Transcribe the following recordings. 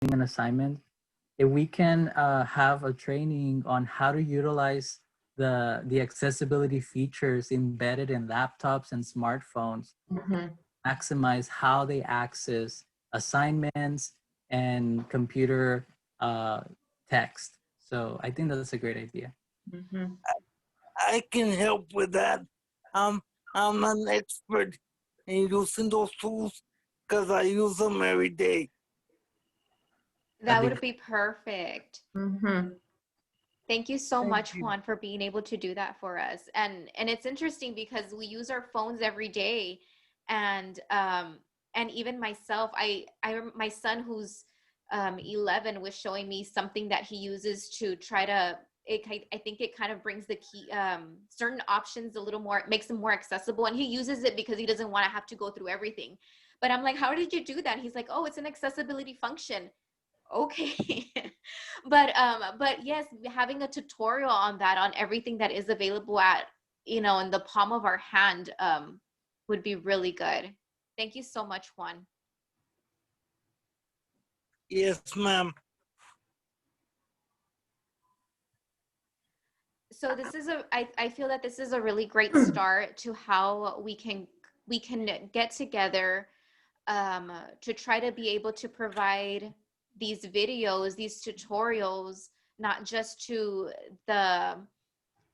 an assignment, if we can have a training on how to utilize the accessibility features embedded in laptops and smartphones, maximize how they access assignments and computer text. So I think that's a great idea. I can help with that. I'm an expert in using those tools because I use them every day. That would be perfect. Thank you so much, Juan, for being able to do that for us. And it's interesting because we use our phones every day, and even myself, my son who's 11 was showing me something that he uses to try to. I think it kind of brings the key certain options a little more, makes them more accessible, and he uses it because he doesn't want to have to go through everything. But I'm like, how did you do that? He's like, oh, it's an accessibility function. Okay. but yes, having a tutorial on that, on everything that is available at, in the palm of our hand, would be really good. Thank you so much, Juan. Yes, ma'am. So this is I feel that this is a really great start to how we can get together to try to be able to provide these videos, these tutorials, not just to the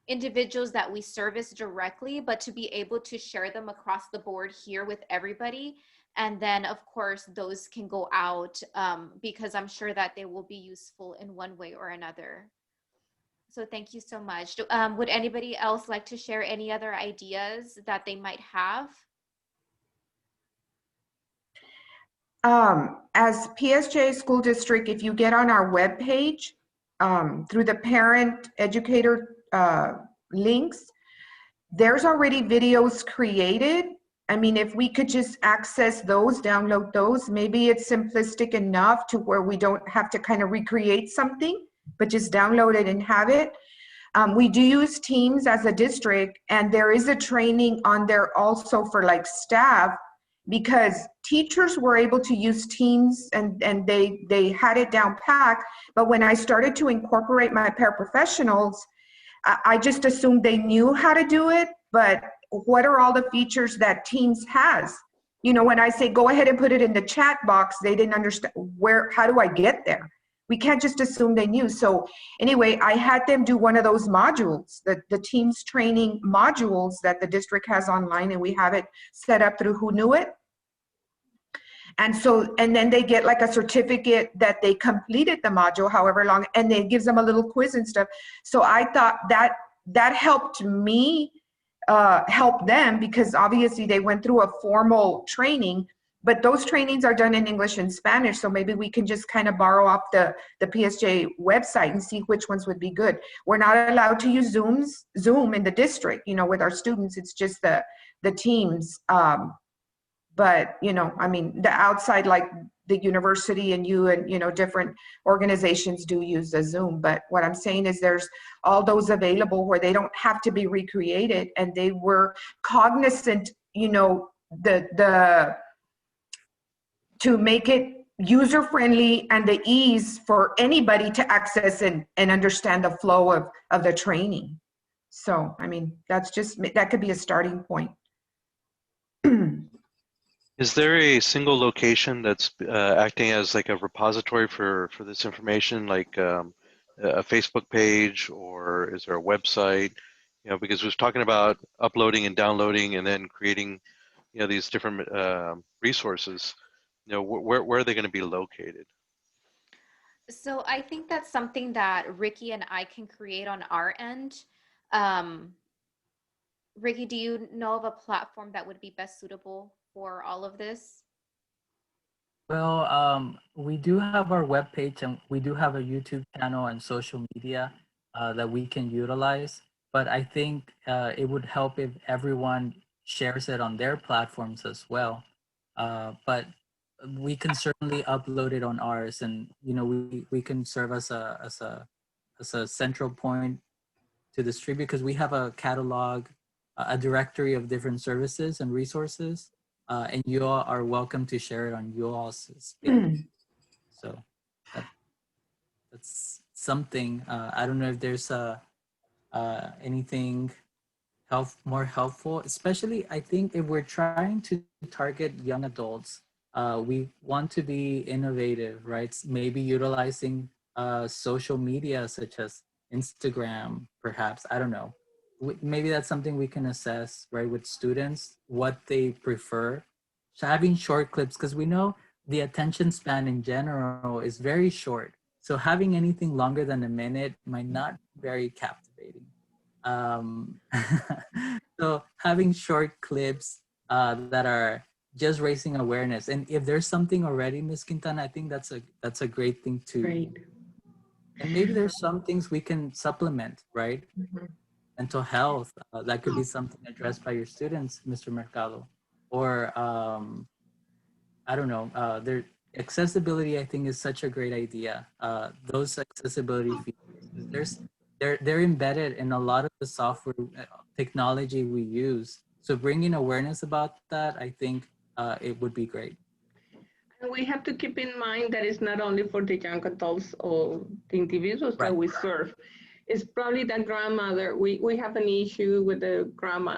individuals that we service directly, but to be able to share them across the board here with everybody. And then, of course, those can go out because I'm sure that they will be useful in one way or another. So thank you so much. Would anybody else like to share any other ideas that they might have? As PSJ School District, if you get on our webpage through the parent educator links, there's already videos created. I mean, if we could just access those, download those, maybe it's simplistic enough to where we don't have to kind of recreate something, but just download it and have it. We do use Teams as a district, and there is a training on there also for like staff, because teachers were able to use Teams and they had it down pat. But when I started to incorporate my paraprofessionals, I just assumed they knew how to do it, but what are all the features that Teams has? You know, when I say go ahead and put it in the chat box, they didn't understand how do I get there? We can't just assume they knew. So anyway, I had them do one of those modules, the Teams training modules that the district has online, and we have it set up through Who Knew It. And so, and then they get like a certificate that they completed the module, however long, and it gives them a little quiz and stuff. So I thought that helped me help them, because obviously they went through a formal training, but those trainings are done in English and Spanish. So maybe we can just kind of borrow off the PSJ website and see which ones would be good. We're not allowed to use Zoom in the district, you know, with our students. It's just the Teams. But, you know, I mean, the outside, like the university and you and, you know, different organizations do use the Zoom. But what I'm saying is there's all those available where they don't have to be recreated, and they were cognizant, you know, to make it user-friendly and the ease for anybody to access and understand the flow of the training. So, I mean, that could be a starting point. Is there a single location that's acting as like a repository for this information, like a Facebook page, or is there a website? You know, because we're talking about uploading and downloading and then creating, you know, these different resources. You know, where are they going to be located? So I think that's something that Ricky and I can create on our end. Ricky, do you know of a platform that would be best suitable for all of this? Well, we do have our webpage, and we do have a YouTube channel and social media that we can utilize. But I think it would help if everyone shares it on their platforms as well. But we can certainly upload it on ours, and you know, we can serve as a central point to distribute, because we have a catalog, a directory of different services and resources, and you all are welcome to share it on your all's space. So something. I don't know if there's anything more helpful, especially I think if we're trying to target young adults, we want to be innovative, right? Maybe utilizing social media such as Instagram, perhaps. I don't know. Maybe that's something we can assess, right, with students, what they prefer. So having short clips, because we know the attention span in general is very short. So having anything longer than a minute might not be very captivating. Um, so having short clips that are just raising awareness, and if there's something already, Miss Quintana, I think that's a great thing too. Great. And maybe there's some things we can supplement, right? Mental health, that could be something addressed by your students, Mr. Mercado, or I don't know. There accessibility, I think, is such a great idea. Those accessibility features, 'cause they're embedded in a lot of the software technology we use. So bringing awareness about that, I think, it would be great. And we have to keep in mind that it's not only for the young adults or the individuals that Right. we serve. It's probably the grandmother. We have an issue with the grandma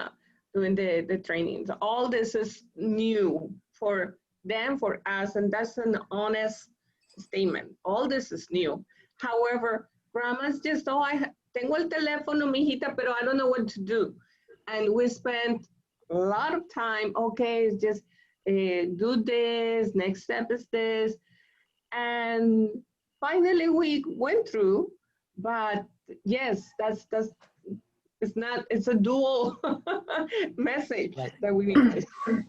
doing the trainings. All this is new for them, for us, and that's an honest statement. All this is new. However, grandmas just, oh, tengo el teléfono, mijita, pero I don't know what to do. And we spend a lot of time, okay, it's just do this, next step is this. And finally we went through, but yes, that's it's not, it's a dual message Right. that we need to.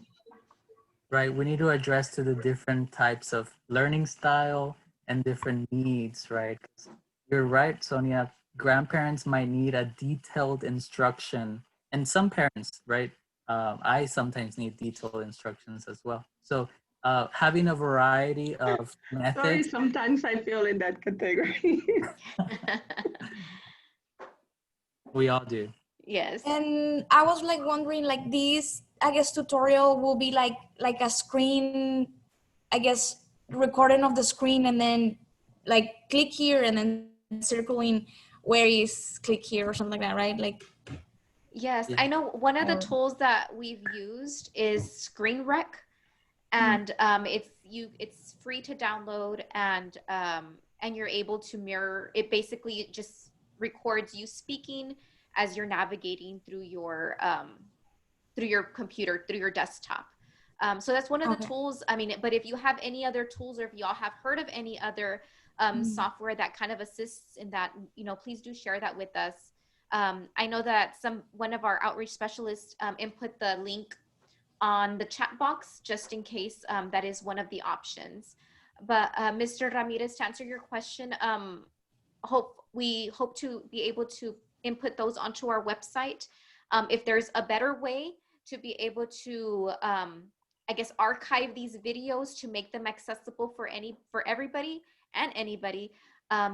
Right. We need to address to the different types of learning style and different needs, right? 'Cause you're right, Sonia. Grandparents might need a detailed instruction, and some parents, right? I sometimes need detailed instructions as well. So having a variety of Sorry, methods. sometimes I feel in that category. We all do. Yes. And I was like wondering, like this, I guess tutorial will be like a screen, I guess recording of the screen, and then like click here and then circling where is click here or something like that, right? Like Yes, Yeah. I know one of the Or- tools that we've used is Screen Rec, and it's free to download, and you're able to mirror it. Basically, it just records you speaking as you're navigating through your computer, through your desktop. So that's one of the Okay. tools. I mean, but if you have any other tools, or if y'all have heard of any other software that kind of assists in that, please do share that with us. I know that one of our outreach specialists input the link on the chat box just in case that is one of the options. But Mr. Ramirez, to answer your question, we hope to be able to input those onto our website. If there's a better way to be able to, I guess, archive these videos to make them accessible for everybody and anybody,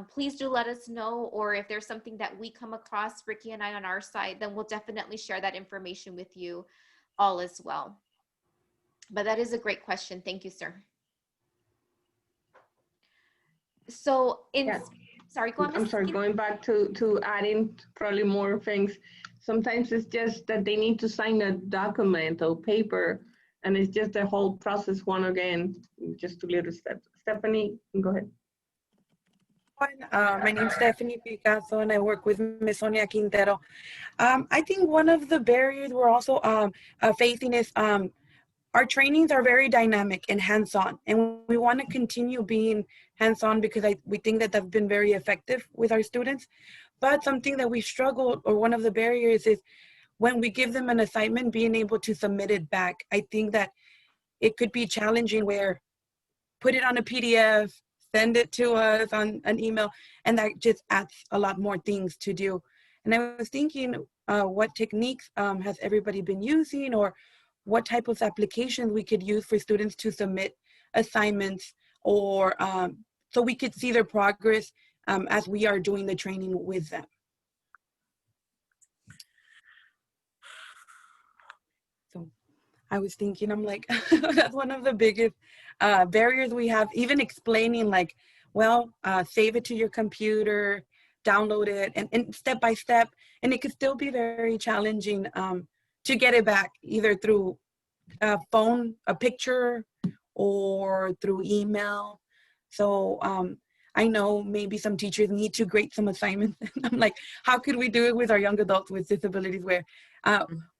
please do let us know. Or if there's something that we come across, Ricky and I, on our side, then we'll definitely share that information with you all as well. But that is a great question. Thank you, sir. So Yeah. sorry, go on. I'm Ms. sorry, going back to adding probably more things. Sometimes it's just that they need to sign a document or paper, and it's just the whole process one again, just two little steps. Stephanie, go ahead. My name is Stephanie Picasso, and I work with Ms. Sonia Quintero. I think one of the barriers we're also facing is our trainings are very dynamic and hands-on, and we want to continue being hands-on because we think that that's been very effective with our students. But something that we struggle, or one of the barriers, is when we give them an assignment, being able to submit it back. I think that it could be challenging where put it on a PDF, send it to us on an email, and that just adds a lot more things to do. And I was thinking, what techniques has everybody been using, or what type of applications we could use for students to submit assignments, or so we could see their progress as we are doing the training with them. So I was thinking, I'm like, that's one of the biggest barriers we have, even explaining like well, save it to your computer, download it, and step by step. And it could still be very challenging to get it back, either through a phone, a picture, or through email. So I know maybe some teachers need to grade some assignments. I'm like, how could we do it with our young adults with disabilities where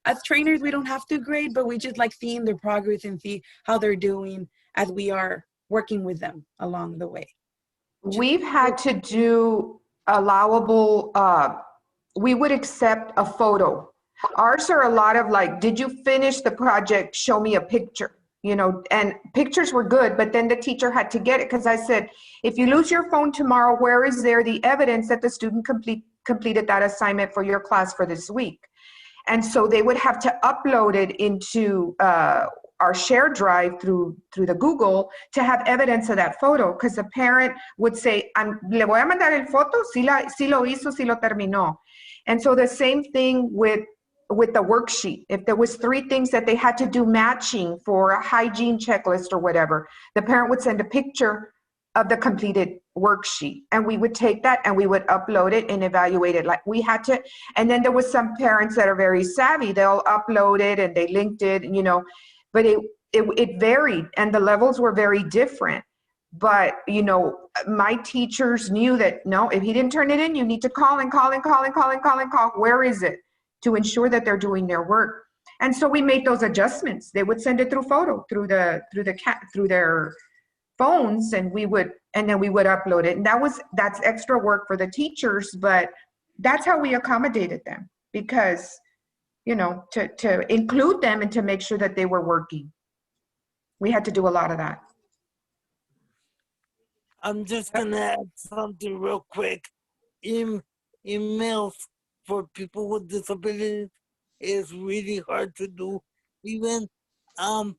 as trainers, we don't have to grade, but we just like seeing their progress and see how they're doing as we are working with them along the way. We've had to do allowable, we would accept a photo. Ours are a lot of like, did you finish the project? Show me a picture, you know, and pictures were good, but then the teacher had to get it because I said, if you lose your phone tomorrow, where is there the evidence that the student completed that assignment for your class for this week? And so they would have to upload it into our shared drive through the Google to have evidence of that photo, because the parent would say, le voy a mandar el foto, si lo hizo, si lo terminó. And so the same thing with the worksheet. If there was 3 things that they had to do matching for a hygiene checklist or whatever, the parent would send a picture of the completed worksheet, and we would take that and we would upload it and evaluate it. Like we had to, and then there was some parents that are very savvy, they'll upload it and they linked it, you know, but it varied and the levels were very different. But you know, my teachers knew that no, if he didn't turn it in, you need to call and call and call and call and call and call, where is it, to ensure that they're doing their work. And so we made those adjustments. They would send it through photo, through their phones, and then we would upload it. And that's extra work for the teachers, but that's how we accommodated them, because you know, to include them and to make sure that they were working. We had to do a lot of that. I'm just gonna add something real quick. Emails for people with disabilities is really hard to do. Even I'm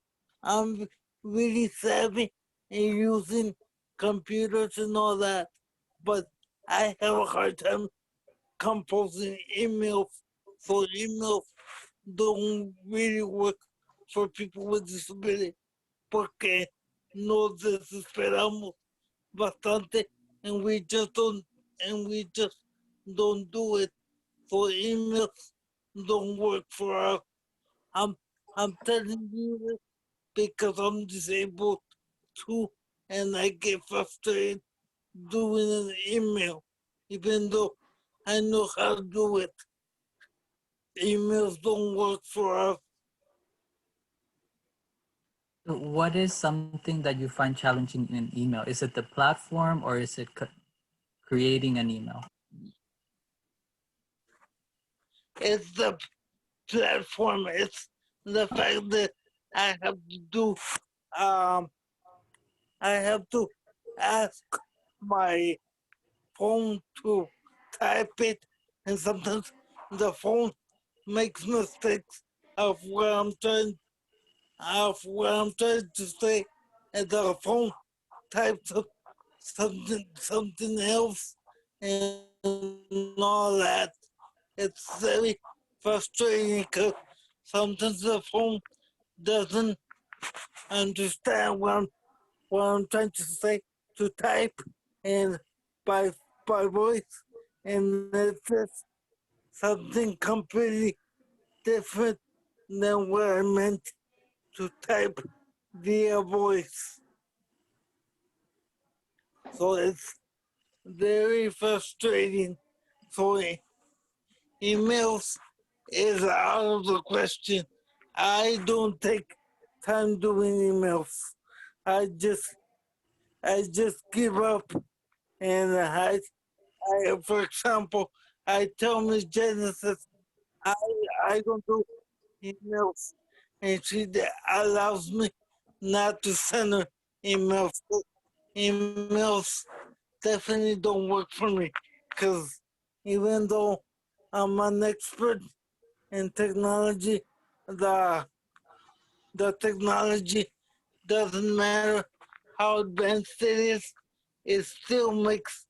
really savvy in using computers and all that, but I have a hard time composing emails. So emails don't really work for people with disability, porque nos desesperamos bastante and we just don't do it. So emails don't work for us. I'm telling you this because I'm disabled too, and I get frustrated doing an email, even though I know how to do it. Emails don't work for us. What is something that you find challenging in email? Is it the platform or is it creating an email? It's the platform. It's the fact that I have to do, I have to ask my phone to type it, and sometimes the phone makes mistakes of what I'm trying to say, and the phone types up something else and all that. It's very frustrating because sometimes the phone doesn't understand what I'm trying to say to type and by voice, and it's just something completely different than what I meant to type via voice. So it's very frustrating. So emails is out of the question. I don't take time doing emails. I just give up, and for example, I tell Miss Genesis I don't do emails, and she allows me not to send her emails. Emails definitely don't work for me, because even though I'm an expert in technology, the technology doesn't matter how advanced it is, it still makes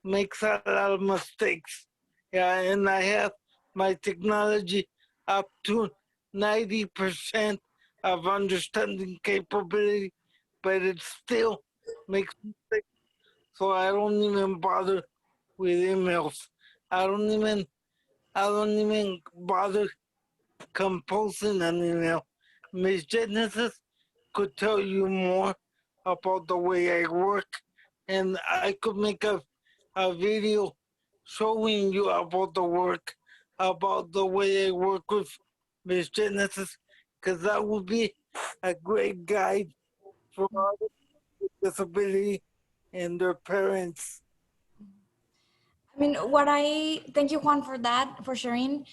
a lot of mistakes. Yeah, and I have my technology up to 90% of understanding capability, but it still makes mistakes. so I don't even bother with emails. I don't even bother composing an email. Miss Genesis could tell you more about the way I work, and I could make a video showing you about the work, about the way I work with Miss Genesis, because that would be a great guide for others with disability and their parents. I mean, thank you, Juan, for that, for sharing.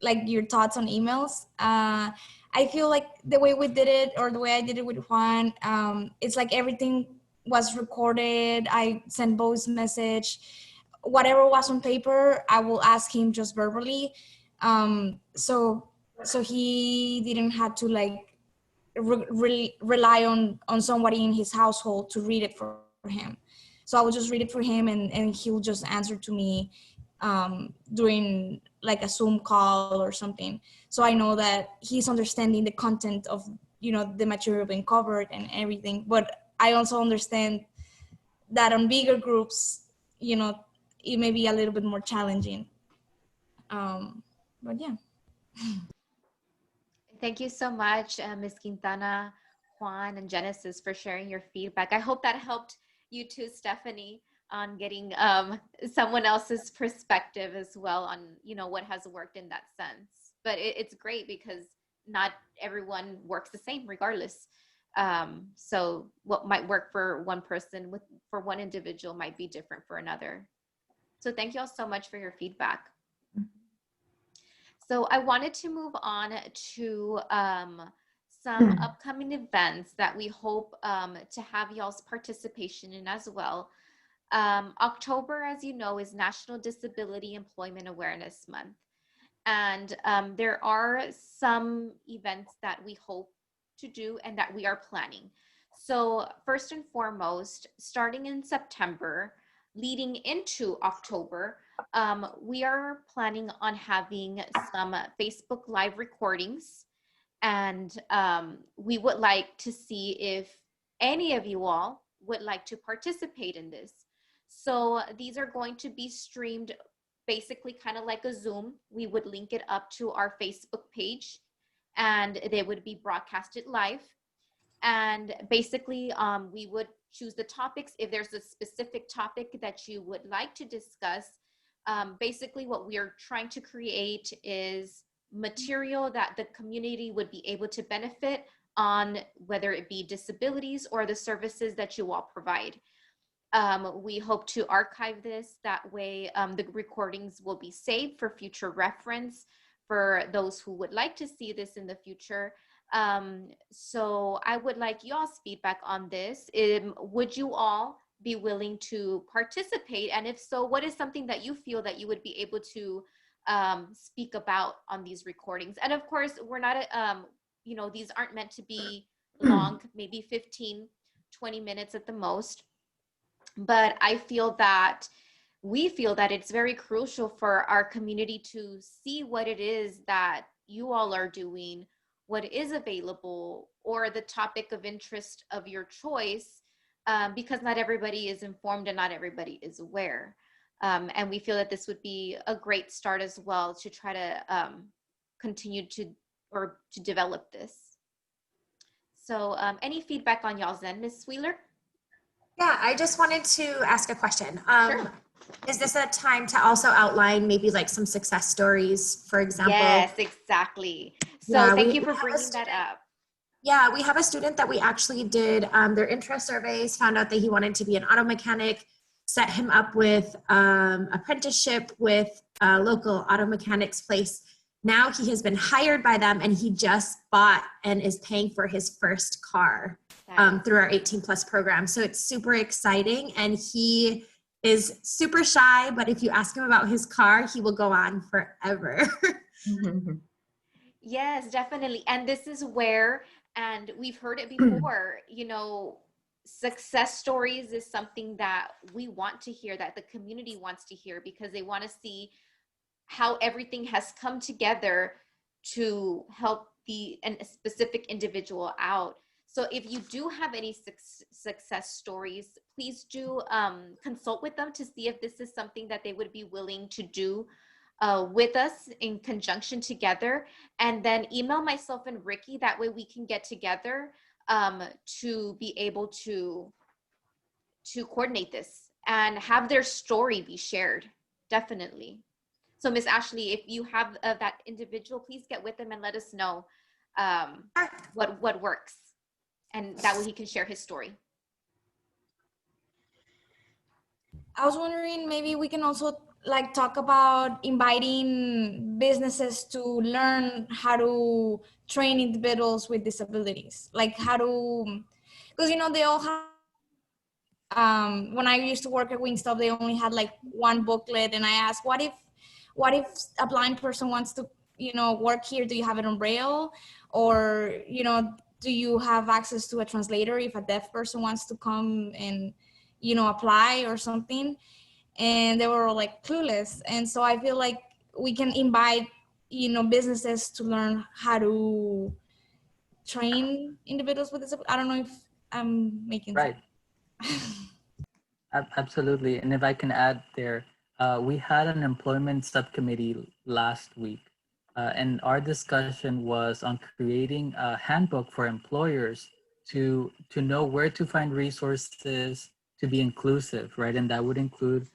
Like your thoughts on emails. I feel like the way we did it, or the way I did it with Juan, it's like everything was recorded. I sent voice message, whatever was on paper, I will ask him just verbally. So he didn't have to like rely on somebody in his household to read it for him. So I will just read it for him, and he'll just answer to me during like a Zoom call or something. So I know that he's understanding the content of, the material being covered and everything. But I also understand that on bigger groups, it may be a little bit more challenging. But yeah. Thank you so much, Ms. Quintana, Juan, and Genesis for sharing your feedback. I hope that helped you too, Stephanie, on getting someone else's perspective as well on, what has worked in that sense. But it's great because not everyone works the same regardless. So what might work for one person for one individual might be different for another. So thank you all so much for your feedback. So I wanted to move on to some upcoming events that we hope to have y'all's participation in as well. October, as you know, is National Disability Employment Awareness Month. And there are some events that we hope to do and that we are planning. So first and foremost, starting in September, leading into October, we are planning on having some Facebook Live recordings, and we would like to see if any of you all would like to participate in this. So these are going to be streamed basically kind of like a Zoom. We would link it up to our Facebook page, and they would be broadcasted live. And basically, we would choose the topics. If there's a specific topic that you would like to discuss, basically what we are trying to create is material that the community would be able to benefit on, whether it be disabilities or the services that you all provide. We hope to archive this. That way, the recordings will be saved for future reference for those who would like to see this in the future. So I would like y'all's feedback on this. Would you all be willing to participate? And if so, what is something that you feel that you would be able to speak about on these recordings? And of course, we're not, these aren't meant to be long, maybe 15, 20 minutes at the most. But we feel that it's very crucial for our community to see what it is that you all are doing, what is available, or the topic of interest of your choice, because not everybody is informed and not everybody is aware. And we feel that this would be a great start as well to try to continue to develop this. So any feedback on y'all's end, Ms. Wheeler? Yeah, I just wanted to ask a question. Sure. Is this a time to also outline maybe like some success stories, for example? Yes, exactly. So Yeah, thank you for bringing that up. Yeah, we have a student that we actually did their interest surveys, found out that he wanted to be an auto mechanic, set him up with apprenticeship with a local auto mechanics place. Now he has been hired by them, and he just bought and is paying for his first car through our 18 plus program. So it's super exciting, and he is super shy, but if you ask him about his car, he will go on forever. Yes, definitely. And this is where, and we've heard it before, success stories is something that we want to hear, that the community wants to hear, because they want to see how everything has come together to help a specific individual out. So if you do have any success stories, please do consult with them to see if this is something that they would be willing to do with us in conjunction together. And then email myself and Ricky. That way we can get together to be able to coordinate this and have their story be shared. Definitely. So Miss Ashley, if you have that individual, please get with them and let us know what works. And that way he can share his story. I was wondering, maybe we can also like talk about inviting businesses to learn how to train individuals with disabilities, like how to, because you know they all have. When I used to work at Wingstop, they only had like one booklet, and I asked, what if a blind person wants to, you know, work here? Do you have it on Braille, or you know, do you have access to a translator if a deaf person wants to come and, you know, apply or something? And they were all like clueless. And so I feel like we can invite, you know, businesses to learn how to train individuals with disabilities. I don't know if I'm making Right. sense. Absolutely. And if I can add there, we had an employment subcommittee last week, and our discussion was on creating a handbook for employers to know where to find resources to be inclusive, right? And that would include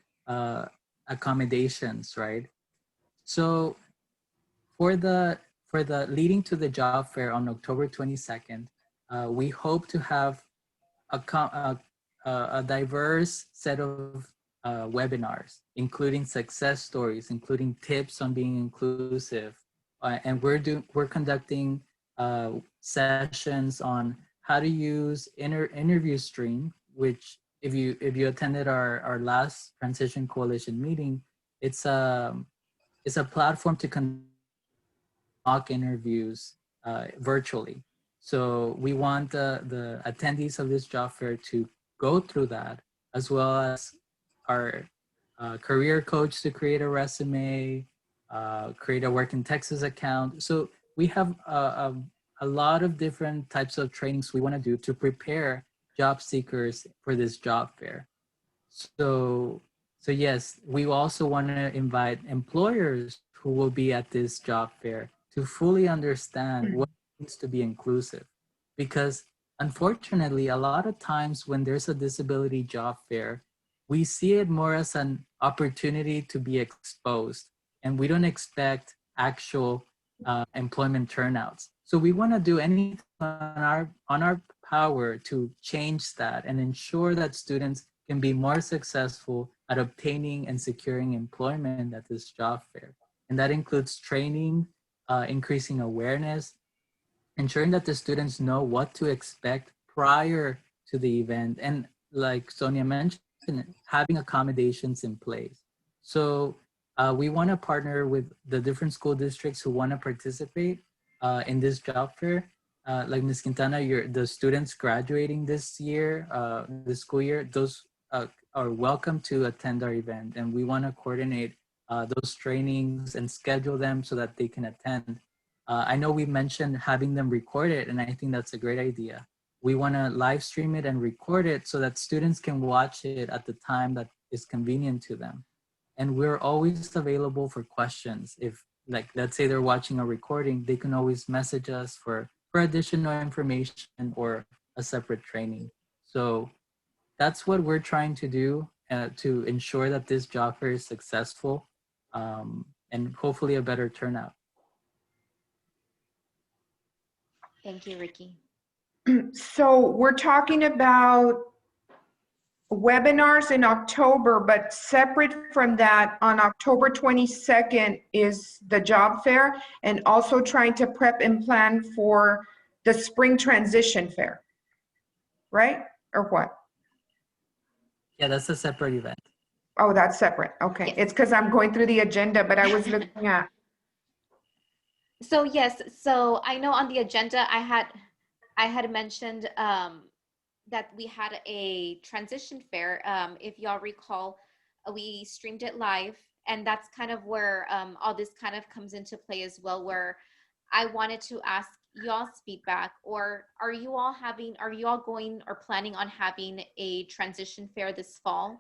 accommodations, right? So for the leading to the job fair on October 22nd, we hope to have a diverse set of webinars, including success stories, including tips on being inclusive, and we're conducting sessions on how to use interview stream, which if you attended our last Transition Coalition meeting, it's a platform to conduct mock interviews virtually. So we want the attendees of this job fair to go through that, as well as our career coach to create a resume, create a Work in Texas account. So we have a lot of different types of trainings we want to do to prepare job seekers for this job fair. So, so yes, we also want to invite employers who will be at this job fair to fully understand what it means to be inclusive. Because unfortunately, a lot of times when there's a disability job fair, we see it more as an opportunity to be exposed, and we don't expect actual employment turnouts. So we want to do anything on our power to change that and ensure that students can be more successful at obtaining and securing employment at this job fair. And that includes training, increasing awareness, ensuring that the students know what to expect prior to the event. And like Sonia mentioned, having accommodations in place. So we want to partner with the different school districts who want to participate in this job fair. Like Ms. Quintana, the students graduating this year, this school year, those are welcome to attend our event. And we want to coordinate those trainings and schedule them so that they can attend. I know we mentioned having them record it, and I think that's a great idea. We want to live stream it and record it so that students can watch it at the time that is convenient to them. And we're always available for questions. If, like, let's say they're watching a recording, they can always message us for additional information or a separate training. So that's what we're trying to do to ensure that this job fair is successful and hopefully a better turnout. Thank you, Ricky. So we're talking about webinars in October, but separate from that, on October 22nd is the job fair, and also trying to prep and plan for the spring transition fair, right? Or what? Yeah, that's a separate event. Oh, that's separate. Okay. Yes. It's because I'm going through the agenda, but I was looking at. So yes, so I know on the agenda I had mentioned that we had a transition fair. If y'all recall, we streamed it live, and that's kind of where all this kind of comes into play as well, where I wanted to ask y'all's feedback, or are you all going or planning on having a transition fair this fall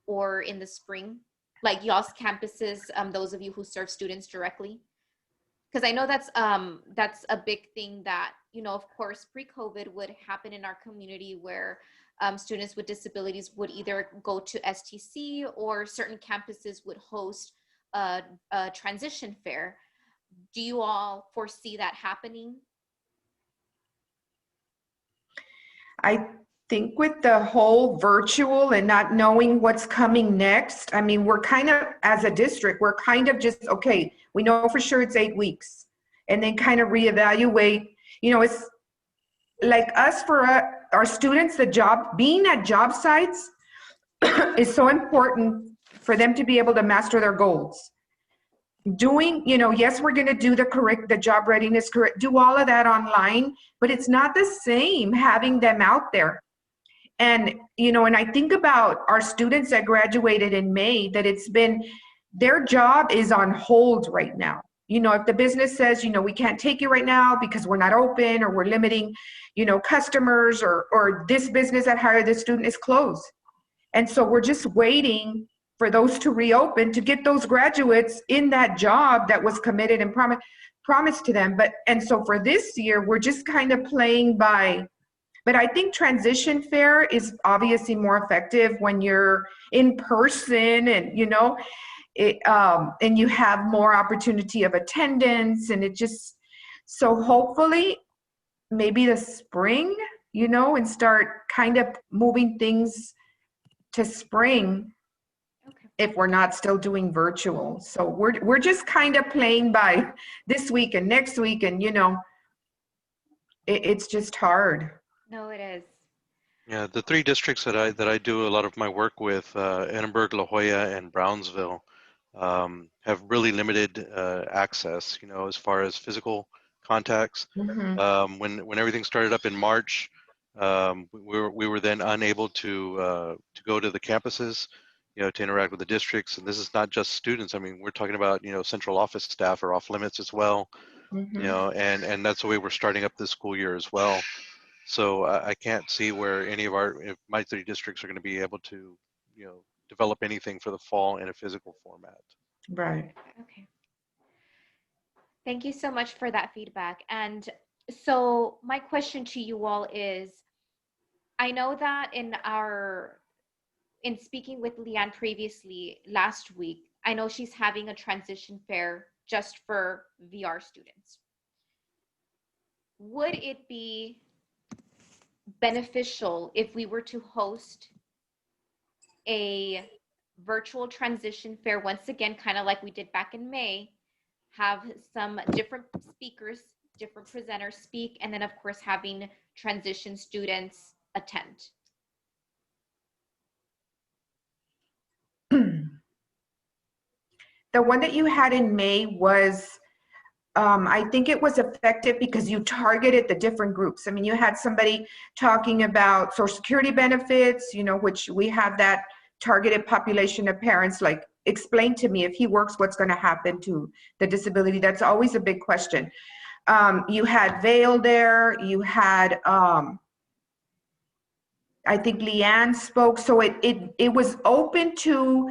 or in the spring? Like y'all's campuses, those of you who serve students directly? Because I know that's a big thing that, you know, of course, pre-COVID would happen in our community where students with disabilities would either go to STC or certain campuses would host a transition fair. Do you all foresee that happening? I think with the whole virtual and not knowing what's coming next, I mean, we're kind of, as a district, we're kind of just, okay, we know for sure it's 8 weeks, and then kind of reevaluate. You know, it's like us, for our students, the job, being at job sites is so important for them to be able to master their goals. Doing, you know, yes, we're going to do the job readiness, do all of that online, but it's not the same having them out there. And, you know, and I think about our students that graduated in May, that it's been, their job is on hold right now. You know, if the business says, you know, we can't take you right now because we're not open, or we're limiting, you know, customers, or this business that hired this student is closed. And so we're just waiting for those to reopen to get those graduates in that job that was committed and promised to them. And so for this year, we're just kind of playing by. But I think transition fair is obviously more effective when you're in person, and, you know, and you have more opportunity of attendance, and it just, so hopefully maybe the spring, you know, and start kind of moving things to spring. Okay. If we're not still doing virtual. So we're just kind of playing by this week and next week, and, you know, it's just hard. No, it is. Yeah, the 3 districts that I do a lot of my work with, Annenberg, La Jolla, and Brownsville, have really limited access, you know, as far as physical contacts. Mm-hmm. When everything started up in March, we were then unable to go to the campuses, you know, to interact with the districts. And this is not just students. I mean, we're talking about, you know, central office staff are off limits as well. Mm-hmm. You know, and that's the way we're starting up this school year as well. So I can't see where any of if my 3 districts are going to be able to, you know, develop anything for the fall in a physical format. Right. Okay. Thank you so much for that feedback. And so my question to you all is, I know that in speaking with Leanne previously last week, I know she's having a transition fair just for VR students. Would it be beneficial if we were to host a virtual transition fair once again, kind of like we did back in May, have some different speakers, different presenters speak, and then of course having transition students attend? The one that you had in May was, I think it was effective because you targeted the different groups. I mean, you had somebody talking about Social Security benefits, you know, which we have that targeted population of parents, like, explain to me, if he works, what's going to happen to the disability? That's always a big question. You had Vail there, you had, I think Leanne spoke, so it was open to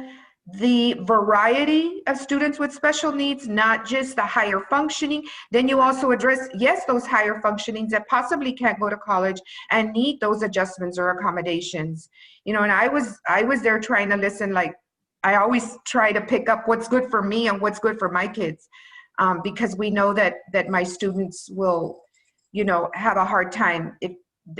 the variety of students with special needs, not just the higher functioning. Then you also address, yes, those higher functionings that possibly can't go to college and need those adjustments or accommodations. You know, and I was there trying to listen, like, I always try to pick up what's good for me and what's good for my kids, because we know that my students will, you know, have a hard time if,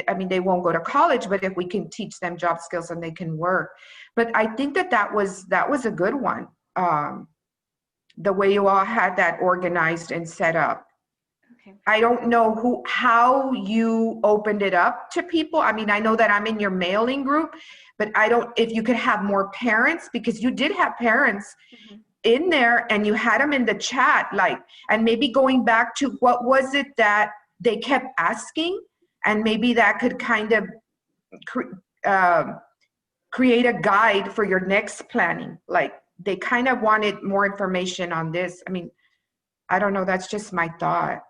I mean, they won't go to college, but if we can teach them job skills and they can work. But I think that was a good one. The way you all had that organized and set up. Okay. I don't know how you opened it up to people. I mean, I know that I'm in your mailing group, but I don't, if you could have more parents, because you did have parents in there and you had them in the chat, like, and maybe going back to what was it that they kept asking, and maybe that could kind of create a guide for your next planning. Like, they kind of wanted more information on this. I mean, I don't know, that's just my thought.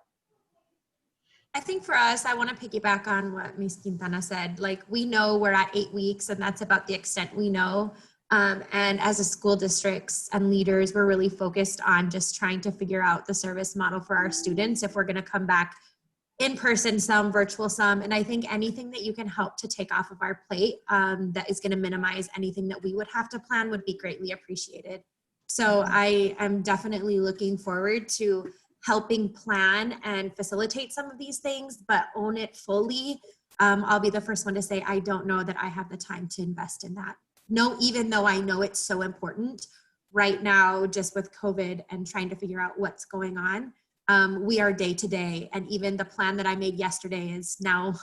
I think for us, I want to piggyback on what Ms. Quintana said. Like, we know we're at 8 weeks, and that's about the extent we know. And as a school districts and leaders, we're really focused on just trying to figure out the service model for our students if we're going to come back in person, some virtual, some. And I think anything that you can help to take off of our plate that is going to minimize anything that we would have to plan would be greatly appreciated. So I am definitely looking forward to helping plan and facilitate some of these things, but own it fully. I'll be the first one to say, I don't know that I have the time to invest in that. No, even though I know it's so important right now, just with COVID and trying to figure out what's going on, we are day to day. And even the plan that I made yesterday is now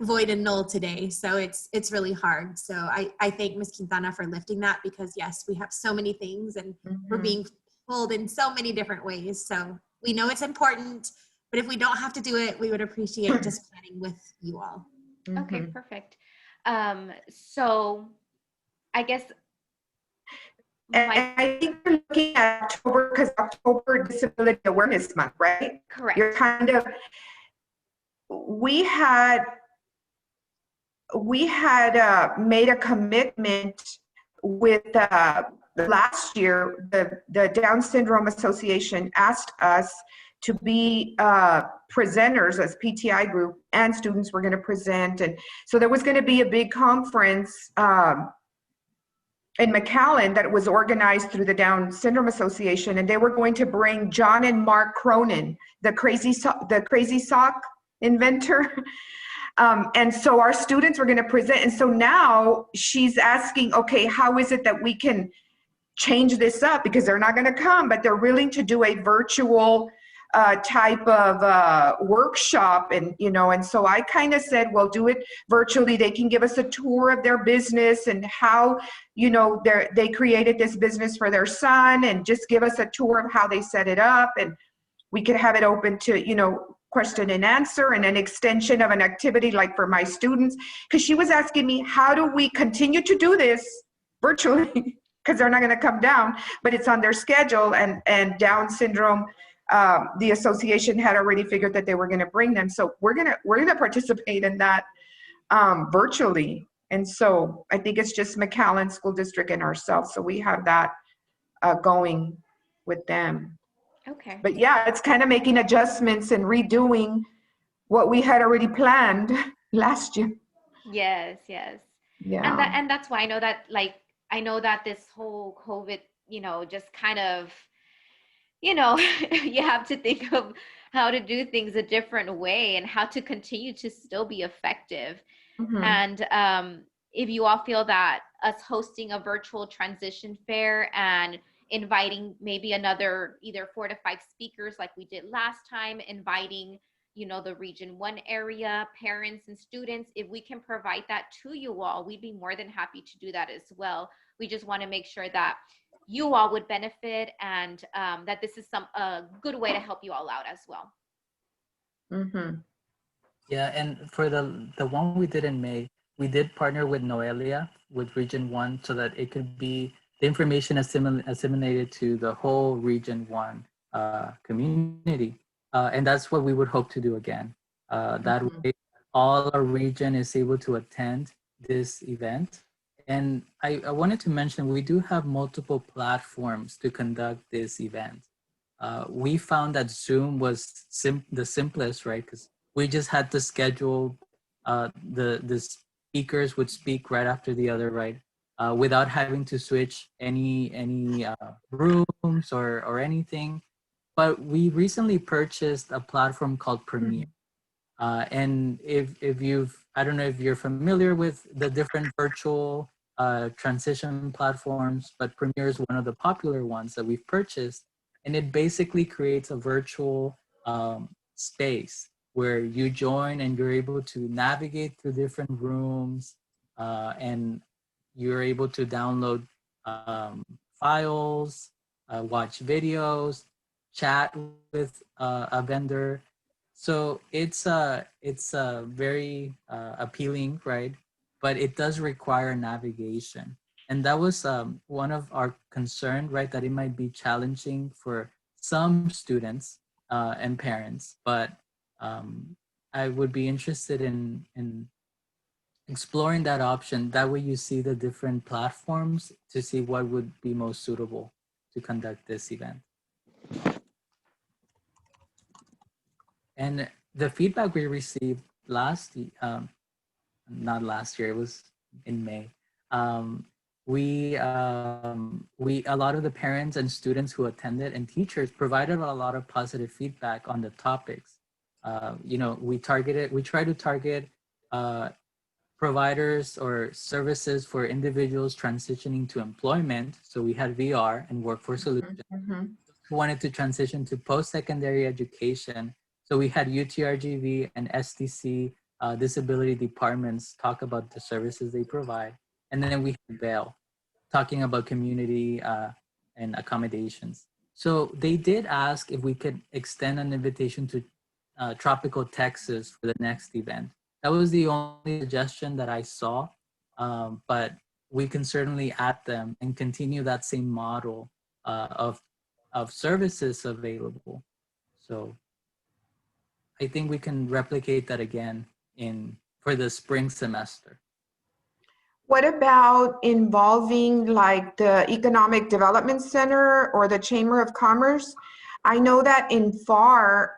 void and null today. So it's really hard. So I thank Ms. Quintana for lifting that, because yes, we have so many things and we're being pulled in so many different ways. So we know it's important, but if we don't have to do it, we would appreciate just planning with you all. Okay, perfect. So I guess I think you're looking at October, because October Disability Awareness Month, right? Correct. You're kind of, we had made a commitment with last year, the Down Syndrome Association asked us to be presenters as PTI group, and students were going to present. And so there was going to be a big conference in McAllen that was organized through the Down Syndrome Association, and they were going to bring John and Mark Cronin, the crazy sock inventor. And so our students were going to present. And so now she's asking, okay, how is it that we can change this up? Because they're not going to come, but they're willing to do a virtual type of workshop. And, you know, and so I kind of said, well, do it virtually. They can give us a tour of their business and how, you know, they created this business for their son, and just give us a tour of how they set it up. And we could have it open to, you know, question and answer, and an extension of an activity like for my students. Because she was asking me, how do we continue to do this virtually? Because they're not going to come down, but it's on their schedule. And Down syndrome, the association had already figured that they were going to bring them. So we're gonna participate in that virtually. And so I think it's just McAllen School District and ourselves. So we have that going with them. Okay. But yeah, it's kind of making adjustments and redoing what we had already planned last year. Yes, yes. Yeah. And that's why I know that, like, I know that this whole COVID, you know, just kind of, you know, you have to think of how to do things a different way and how to continue to still be effective. And if you all feel that us hosting a virtual transition fair and inviting maybe another either 4 to 5 speakers like we did last time, inviting, you know, the Region 1 area parents and students, if we can provide that to you all, we'd be more than happy to do that as well. We just want to make sure that you all would benefit, and that this is a good way to help you all out as well. Yeah, and for the one we did in May, we did partner with Noelia with Region 1 so that it could be the information assimilated to the whole Region 1 community. And that's what we would hope to do again. That way, all our region is able to attend this event. And I wanted to mention, we do have multiple platforms to conduct this event. We found that Zoom was the simplest, right? Because we just had to schedule the speakers would speak right after the other, right? Without having to switch any rooms or anything. But we recently purchased a platform called Premiere. And if you've, I don't know if you're familiar with the different virtual transition platforms, but Premiere is one of the popular ones that we've purchased. And it basically creates a virtual space where you join and you're able to navigate through different rooms, and you're able to download files, watch videos, chat with a vendor. So it's very appealing, right? But it does require navigation. And that was one of our concern, right? That it might be challenging for some students and parents, but I would be interested in exploring that option. That way you see the different platforms to see what would be most suitable to conduct this event. And the feedback we received not last year, it was in May. A lot of the parents and students who attended and teachers provided a lot of positive feedback on the topics. We try to target providers or services for individuals transitioning to employment. So we had VR and workforce solutions. Who wanted to transition to post-secondary education. So we had UTRGV and STC disability departments talk about the services they provide. And then we had Bell talking about community and accommodations. So they did ask if we could extend an invitation to Tropical Texas for the next event. That was the only suggestion that I saw, but we can certainly add them and continue that same model of services available. So I think we can replicate that again for the spring semester. What about involving like the Economic Development Center or the Chamber of Commerce? I know that in FAR,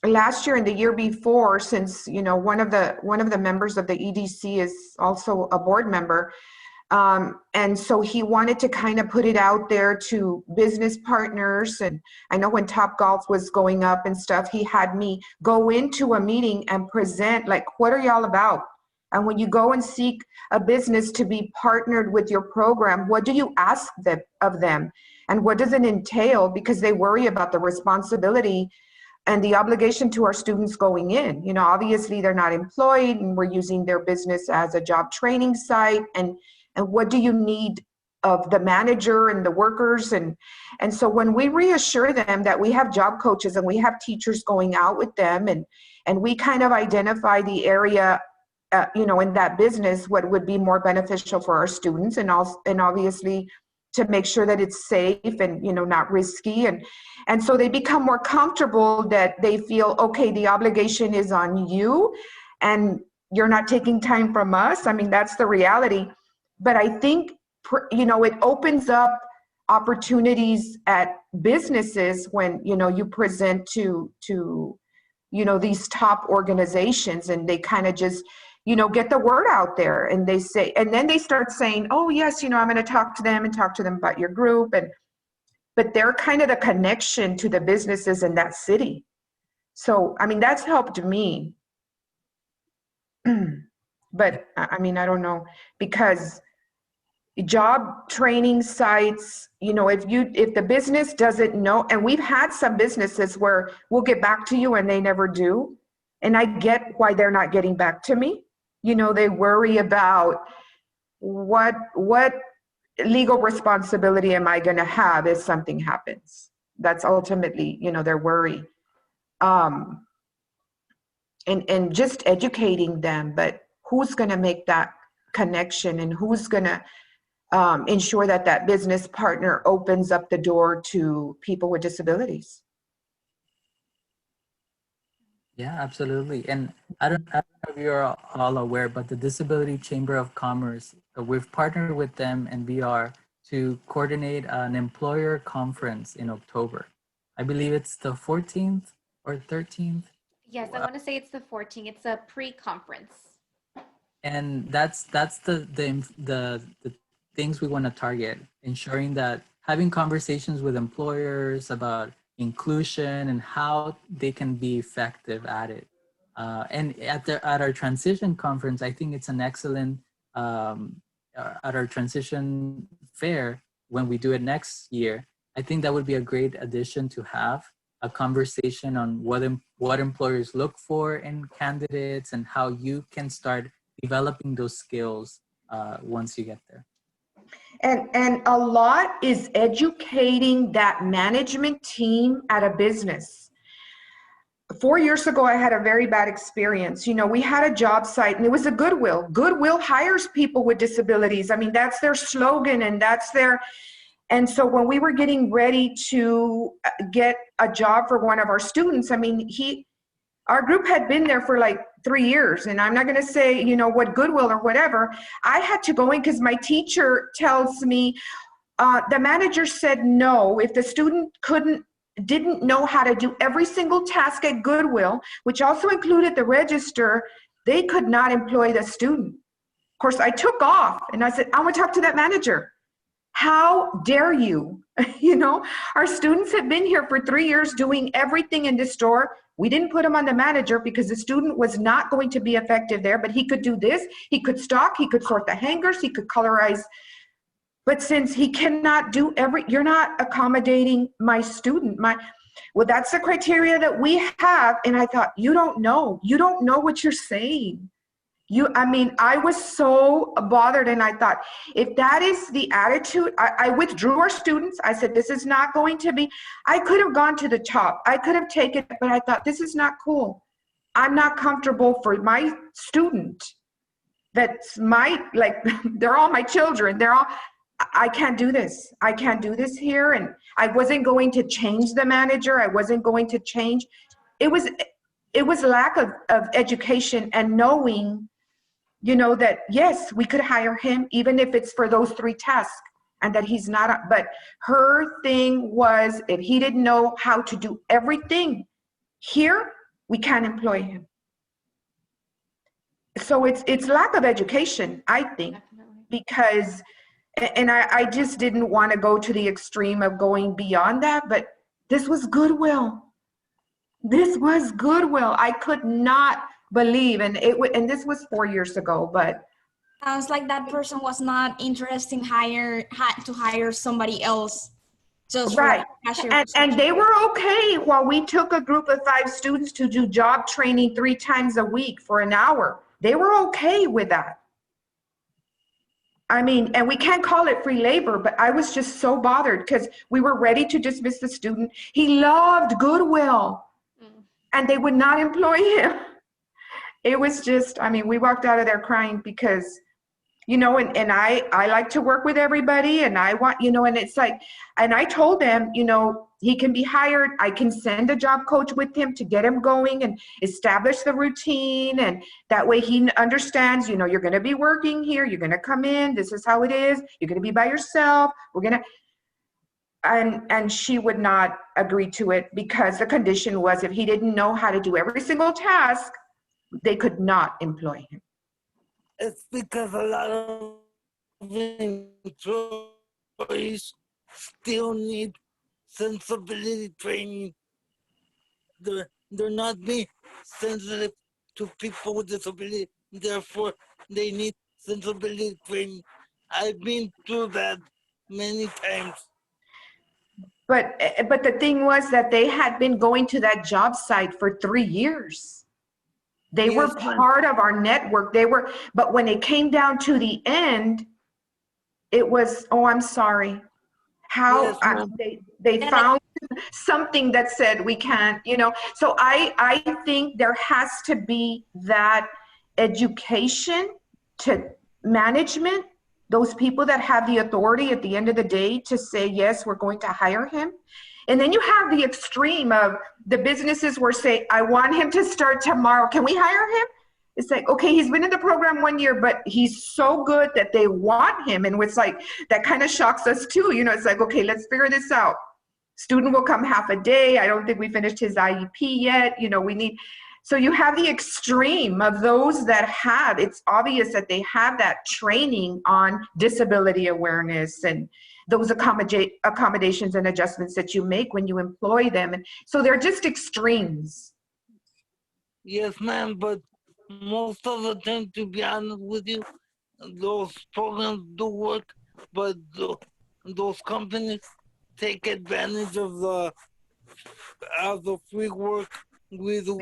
last year and the year before, since one of the members of the EDC is also a board member, and so he wanted to kind of put it out there to business partners. And I know when Top Golf was going up and stuff, he had me go into a meeting and present, like, what are y'all about? And when you go and seek a business to be partnered with your program, what do you ask of them? And what does it entail? Because they worry about the responsibility and the obligation to our students going in. Obviously they're not employed and we're using their business as a job training site. And what do you need of the manager and the workers? And so when we reassure them that we have job coaches and we have teachers going out with them, and we kind of identify the area, in that business, what would be more beneficial for our students, and obviously to make sure that it's safe and not risky, and so they become more comfortable, that they feel, okay, the obligation is on you and you're not taking time from us. I mean, that's the reality. But I think it opens up opportunities at businesses when you present to these top organizations, and they kind of just get the word out there, and they say, and then they start saying, oh yes, I'm going to talk to them about your group, but they're kind of the connection to the businesses in that city. So I mean, that's helped me. But I mean, I don't know, because job training sites, if the business doesn't know, and we've had some businesses where we'll get back to you and they never do, and I get why they're not getting back to me. They worry about what legal responsibility am I going to have if something happens. That's ultimately, their worry. And just educating them, but who's going to make that connection, and who's going to ensure that business partner opens up the door to people with disabilities? Yeah, absolutely. And I don't know if you're all aware, but the Disability Chamber of Commerce, we've partnered with them and VR to coordinate an employer conference in October. I believe it's the 14th or 13th. Yes, I want to say it's the 14th. It's a pre-conference. And that's the things we want to target, ensuring that having conversations with employers about inclusion and how they can be effective at it. And at our transition conference, I think it's an excellent, at our transition fair, when we do it next year, I think that would be a great addition to have a conversation on what employers look for in candidates and how you can start developing those skills once you get there. And a lot is educating that management team at a business. 4 years ago, I had a very bad experience. We had a job site, and it was a Goodwill. Goodwill hires people with disabilities. I mean, that's their slogan, and and so when we were getting ready to get a job for one of our students, I mean, our group had been there for like 3 years, and I'm not going to say, you know, what Goodwill or whatever. I had to go in because my teacher tells me, the manager said no, if the student didn't know how to do every single task at Goodwill, which also included the register, they could not employ the student. Of course, I took off and I said, I want to talk to that manager. How dare you? You know, our students have been here for 3 years doing everything in this store. We didn't put him on the manager because the student was not going to be effective there, but he could do this. He could stock, he could sort the hangers, he could colorize. But since he cannot do you're not accommodating my student. Well, that's the criteria that we have. And I thought, you don't know what you're saying. I was so bothered, and I thought, if that is the attitude, I withdrew our students. I said, this is not going to be, I could have gone to the top. I could have taken it, but I thought, this is not cool. I'm not comfortable for my student. That's they're all my children. I can't do this. I can't do this here. And I wasn't going to change the manager. I wasn't going to change. It was lack of education and knowing, you know, that yes, we could hire him even if it's for those 3 tasks, and that he's not, but her thing was, if he didn't know how to do everything here, we can't employ him. So it's lack of education, I think. Definitely. Because, and I just didn't want to go to the extreme of going beyond that, but this was Goodwill. This was Goodwill. I could not believe, and this was 4 years ago, but. Sounds like that person was not interested in to hire somebody else. Just Right, cashier and they were okay while we took a group of 5 students to do job training 3 times a week for an hour. They were okay with that. I mean, and we can't call it free labor, but I was just so bothered because we were ready to dismiss the student. He loved Goodwill, and they would not employ him. It was just, I mean, we walked out of there crying because, you know, and I like to work with everybody, and I want, you know, and it's like, and I told them, you know, he can be hired. I can send a job coach with him to get him going and establish the routine. And that way he understands, you know, you're going to be working here. You're going to come in. This is how it is. You're going to be by yourself. We're going to, and she would not agree to it because the condition was if he didn't know how to do every single task, they could not employ him. It's because a lot of employees still need sensibility training. They're not being sensitive to people with disability. Therefore, they need sensibility training. I've been through that many times. But the thing was that they had been going to that job site for 3 years. They were part of our network. But when it came down to the end, it was, oh, I'm sorry. How they found something that said we can't, you know. So I think there has to be that education to management, those people that have the authority at the end of the day to say, yes, we're going to hire him. And then you have the extreme of the businesses where say, I want him to start tomorrow. Can we hire him? It's like, okay, he's been in the program 1 year, but he's so good that they want him. And it's like, that kind of shocks us too. You know, it's like, okay, let's figure this out. Student will come half a day. I don't think we finished his IEP yet. You know, so you have the extreme of those that have, it's obvious that they have that training on disability awareness and those accommodations and adjustments that you make when you employ them. And so they're just extremes. Yes, ma'am, but most of the time, to be honest with you, those programs do work, but those companies take advantage of the free work we do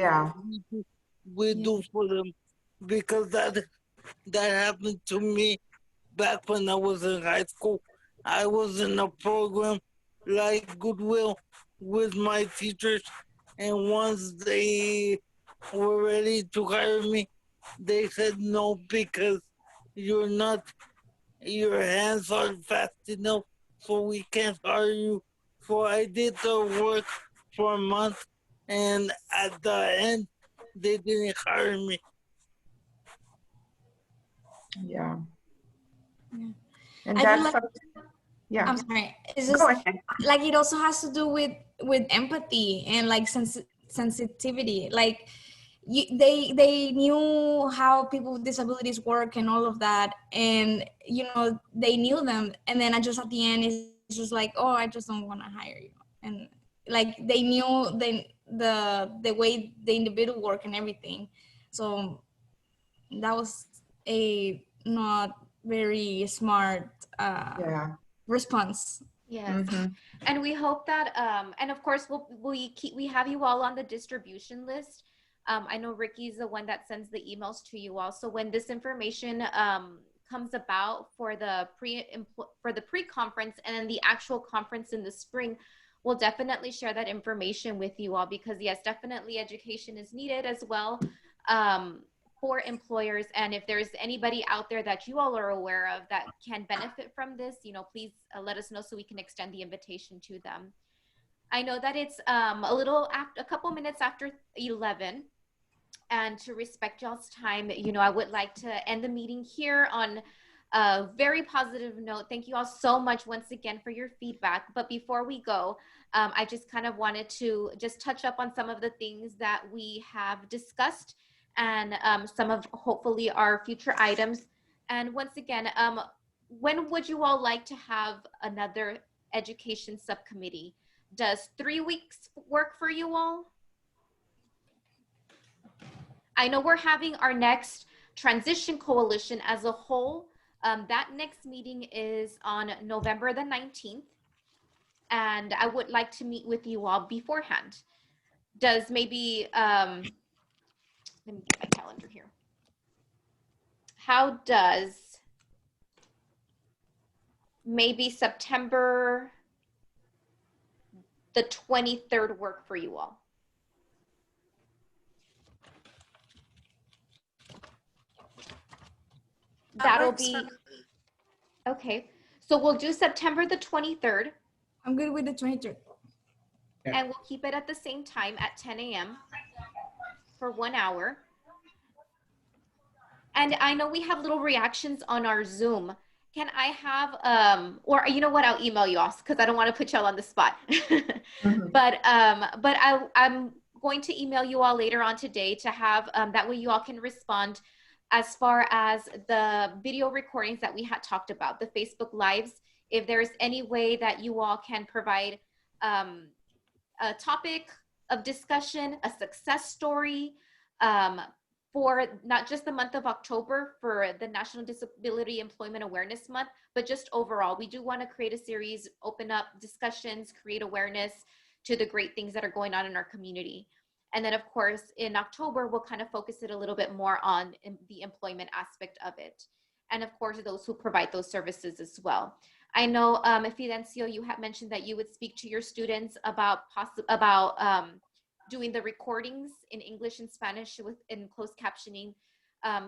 for them, because that happened to me back when I was in high school. I was in a program like Goodwill with my teachers, and once they were ready to hire me, they said no because your hands aren't fast enough, so we can't hire you. So I did the work for a month, and at the end, they didn't hire me. Yeah. Yeah. And I feel that's like, something, yeah. I'm sorry. It's just Go ahead. like it also has to do with empathy and like sensitivity. Like they knew how people with disabilities work and all of that, and you know they knew them. And then I just at the end it's just like, oh, I just don't want to hire you. And like they knew the way the individual work and everything. So that was a not very smart Yeah. response. Yes. Mm-hmm. And we hope that, and of course, we have you all on the distribution list. I know Ricky's the one that sends the emails to you all. So when this information comes about for the pre-conference and then the actual conference in the spring, we'll definitely share that information with you all, because yes, definitely education is needed as well for employers. And if there's anybody out there that you all are aware of that can benefit from this, you know, please let us know so we can extend the invitation to them. I know that it's a couple minutes after 11, and to respect y'all's time, you know, I would like to end the meeting here on a very positive note. Thank you all so much once again for your feedback. But before we go, I just kind of wanted to just touch up on some of the things that we have discussed, and some of hopefully our future items. And once again, when would you all like to have another education subcommittee? Does 3 weeks work for you all? I know we're having our next transition coalition as a whole. That next meeting is on November the 19th. And I would like to meet with you all beforehand. Does maybe, let me get my calendar here. How does maybe September the 23rd work for you all? That'll be, okay. So we'll do September the 23rd. I'm good with the 23rd. And we'll keep it at the same time at 10 a.m. for 1 hour. And I know we have little reactions on our Zoom. Can I have, or you know what, I'll email you all because I don't want to put y'all on the spot. Mm-hmm. But I'm going to email you all later on today to have, that way you all can respond as far as the video recordings that we had talked about, the Facebook Lives. If there's any way that you all can provide a topic of discussion, a success story, for not just the month of October for the National Disability Employment Awareness Month, but just overall. We do want to create a series, open up discussions, create awareness to the great things that are going on in our community. And then of course, in October, we'll kind of focus it a little bit more on the employment aspect of it. And of course, those who provide those services as well. I know, Fidencio, you had mentioned that you would speak to your students about doing the recordings in English and Spanish in closed captioning,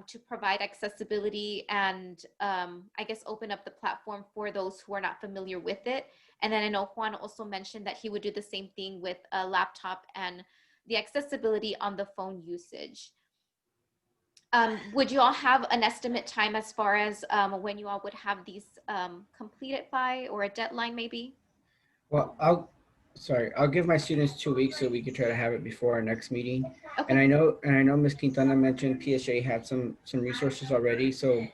to provide accessibility and I guess open up the platform for those who are not familiar with it. And then I know Juan also mentioned that he would do the same thing with a laptop and the accessibility on the phone usage. Would you all have an estimate time as far as when you all would have these completed by, or a deadline maybe? Well, I'll give my students 2 weeks so we can try to have it before our next meeting. Okay. And I know Ms. Quintana mentioned PSA had some resources already, so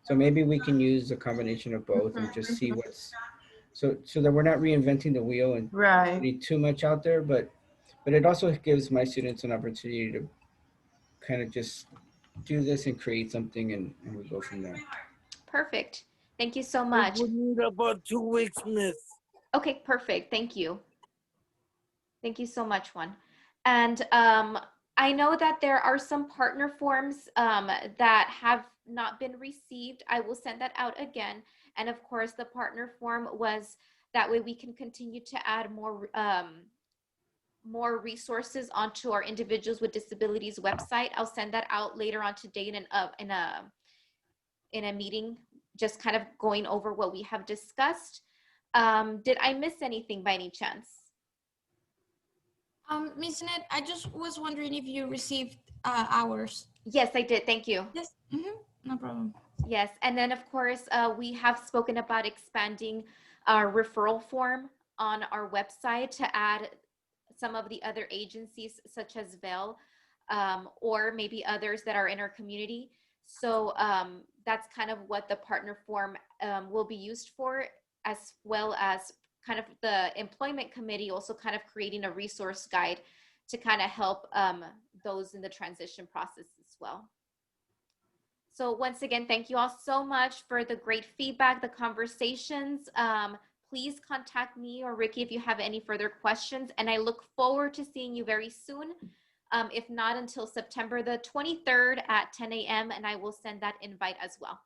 maybe we can use a combination of both and just see what's, so that we're not reinventing the wheel and Right. putting too much out there, but it also gives my students an opportunity to kind of just do this and create something, and we go from there. Perfect. Thank you so I much. would need about 2 weeks, miss. Okay, perfect. Thank you. Thank you so much, Juan. And I know that there are some partner forms that have not been received. I will send that out again. And of course, the partner form was that way we can continue to add more resources onto our Individuals with Disabilities website. I'll send that out later on today in a meeting, just kind of going over what we have discussed. Did I miss anything by any chance? Miss Net, I just was wondering if you received hours. Yes, I did. Thank you. Yes. No problem. Yes, and then of course, we have spoken about expanding our referral form on our website to add some of the other agencies such as VEL, or maybe others that are in our community. So that's kind of what the partner form will be used for, as well as kind of the employment committee also kind of creating a resource guide to kind of help those in the transition process as well. So once again, thank you all so much for the great feedback, the conversations. Please contact me or Ricky if you have any further questions. And I look forward to seeing you very soon. If not until September the 23rd at 10 a.m. And I will send that invite as well.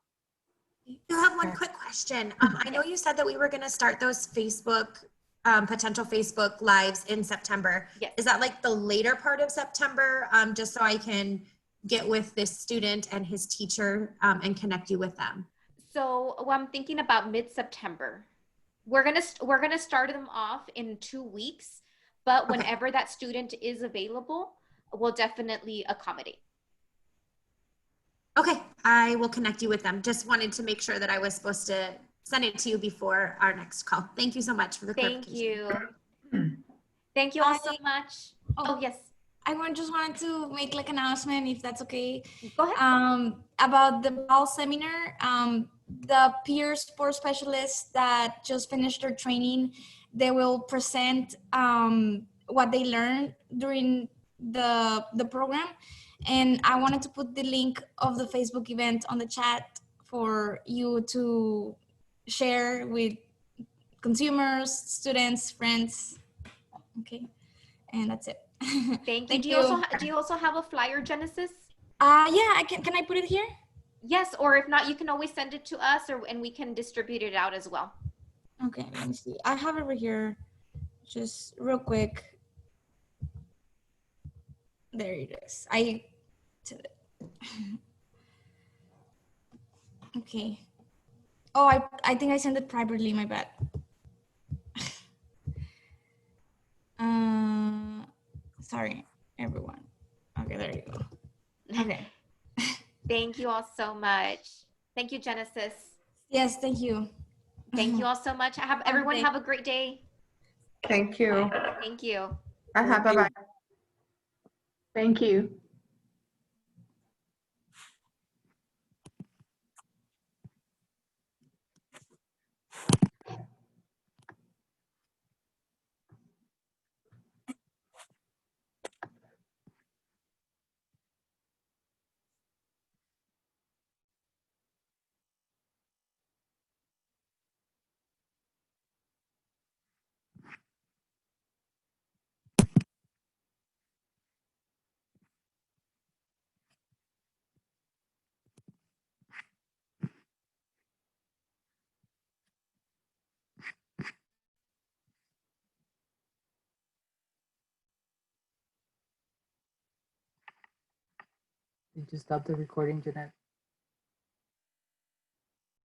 You have one quick question. I know you said that we were going to start those Facebook, potential Facebook lives in September. Yes. Is that like the later part of September? Just so I can get with this student and his teacher and connect you with them. So I'm thinking about mid-September. We're gonna start them off in 2 weeks, but whenever that student is available, we'll definitely accommodate. Okay, I will connect you with them. Just wanted to make sure that I was supposed to send it to you before our next call. Thank you so much for the clarification. Thank you. Thank you all so much. Oh, yes. I just wanted to make like an announcement, if that's okay. Go ahead. About the ball seminar. The peer sports specialists that just finished their training, they will present what they learned during the program. And I wanted to put the link of the Facebook event on the chat for you to share with consumers, students, friends. Okay, and that's it. Thank you. Thank Do you also have a flyer, Genesis? Yeah, can I put it here? Yes, or if not, you can always send it to us, and we can distribute it out as well. Okay, let me see. I have it over here, just real quick. There it is. Okay. Oh, I think I sent it privately. My bad. Sorry, everyone. Okay, there you go. Okay. Thank you all so much. Thank you, Genesis. Yes, thank you. Thank you all so much. Everyone have a great day. Thank you. Thank you. Bye-bye. Thank you. Did you stop the recording, Jeanette?